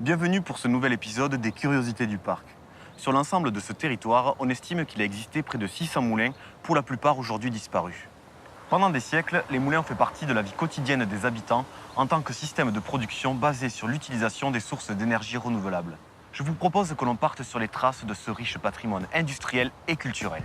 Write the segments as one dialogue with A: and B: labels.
A: Bienvenue pour ce nouvel épisode des Curiosités du Parc. Sur l'ensemble de ce territoire, on estime qu'il a existé près de 600 moulins, pour la plupart aujourd'hui disparus. Pendant des siècles, les moulins ont fait partie de la vie quotidienne des habitants en tant que système de production basé sur l'utilisation des sources d'énergie renouvelables. Je vous propose que l'on parte sur les traces de ce riche patrimoine industriel et culturel.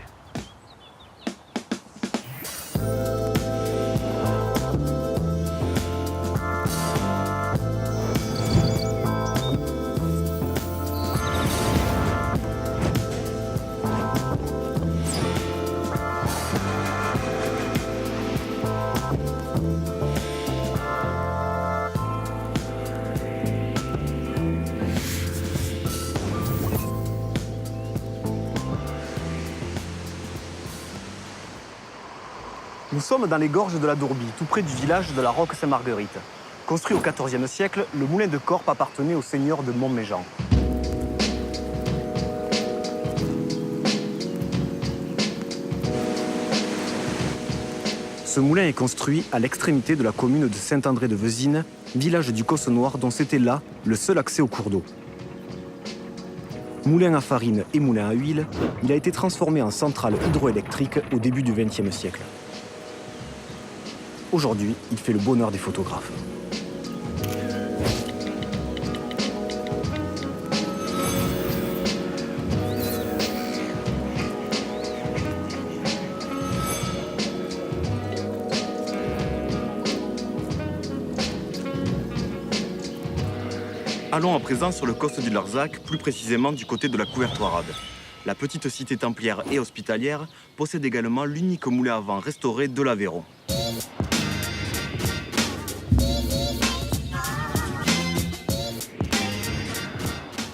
A: Nous sommes dans les gorges de la Dourbie, tout près du village de la Roque-Sainte-Marguerite. Construit au XIVe siècle, le moulin de Corp appartenait au seigneur de Montméjean. Ce moulin est construit à l'extrémité de la commune de Saint-André-de-Vezine, village du Cosse-Noir dont c'était là le seul accès au cours d'eau. Moulin à farine et moulin à huile, il a été transformé en centrale hydroélectrique au début du XXe siècle. Aujourd'hui, il fait le bonheur des photographes. Allons à présent sur le coste du Larzac, plus précisément du côté de la Couvertoirade. La petite cité templière et hospitalière possède également l'unique moulin à vent restauré de l'Aveyron.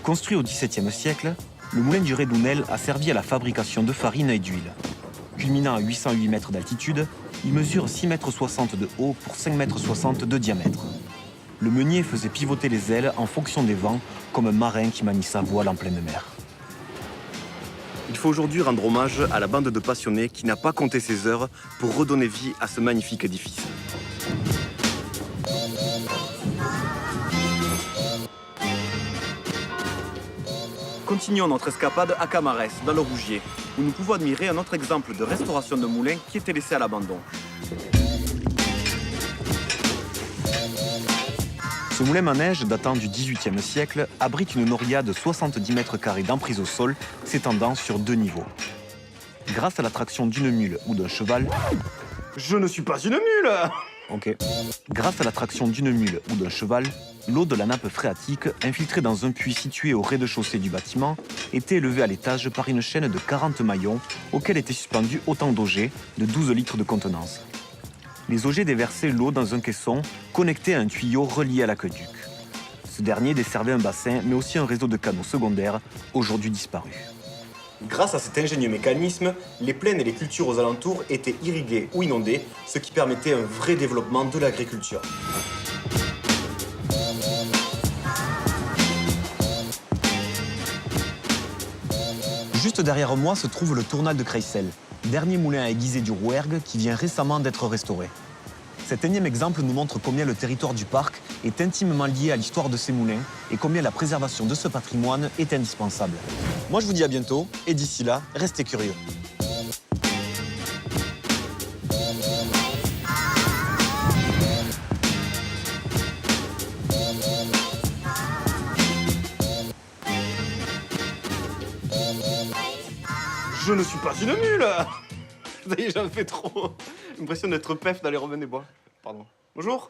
A: Construit au XVIIe siècle, le moulin du Rédounel a servi à la fabrication de farine et d'huile. Culminant à 808 mètres d'altitude, il mesure 6,60 m de haut pour 5,60 m de diamètre. Le meunier faisait pivoter les ailes en fonction des vents, comme un marin qui manie sa voile en pleine mer. Il faut aujourd'hui rendre hommage à la bande de passionnés qui n'a pas compté ses heures pour redonner vie à ce magnifique édifice. Continuons notre escapade à Camarès, dans le Rougier, où nous pouvons admirer un autre exemple de restauration de moulin qui était laissé à l'abandon. Ce moulin manège, datant du XVIIIe siècle, abrite une noria de 70 mètres carrés d'emprise au sol, s'étendant sur 2 niveaux. Grâce à la traction d'une mule ou d'un cheval... Je ne suis pas une mule! Ok. Grâce à la traction d'une mule ou d'un cheval, l'eau de la nappe phréatique, infiltrée dans un puits situé au rez-de-chaussée du bâtiment, était élevée à l'étage par une chaîne de 40 maillons, auxquels étaient suspendus autant d'augiers, de 12 litres de contenance. Les augiers déversaient l'eau dans un caisson connecté à un tuyau relié à l'aqueduc. Ce dernier desservait un bassin, mais aussi un réseau de canaux secondaires, aujourd'hui disparus. Grâce à cet ingénieux mécanisme, les plaines et les cultures aux alentours étaient irriguées ou inondées, ce qui permettait un vrai développement de l'agriculture. Juste derrière moi se trouve le Tournal de Creissel, dernier moulin à aiguiser du Rouergue qui vient récemment d'être restauré. Cet énième exemple nous montre combien le territoire du parc est intimement lié à l'histoire de ces moulins et combien la préservation de ce patrimoine est indispensable. Moi je vous dis à bientôt et d'ici là, restez curieux. Je ne suis pas une mule! Ça y est, j'en fais trop. J'ai l'impression d'être pef dans les Robins des Bois. Pardon. Bonjour.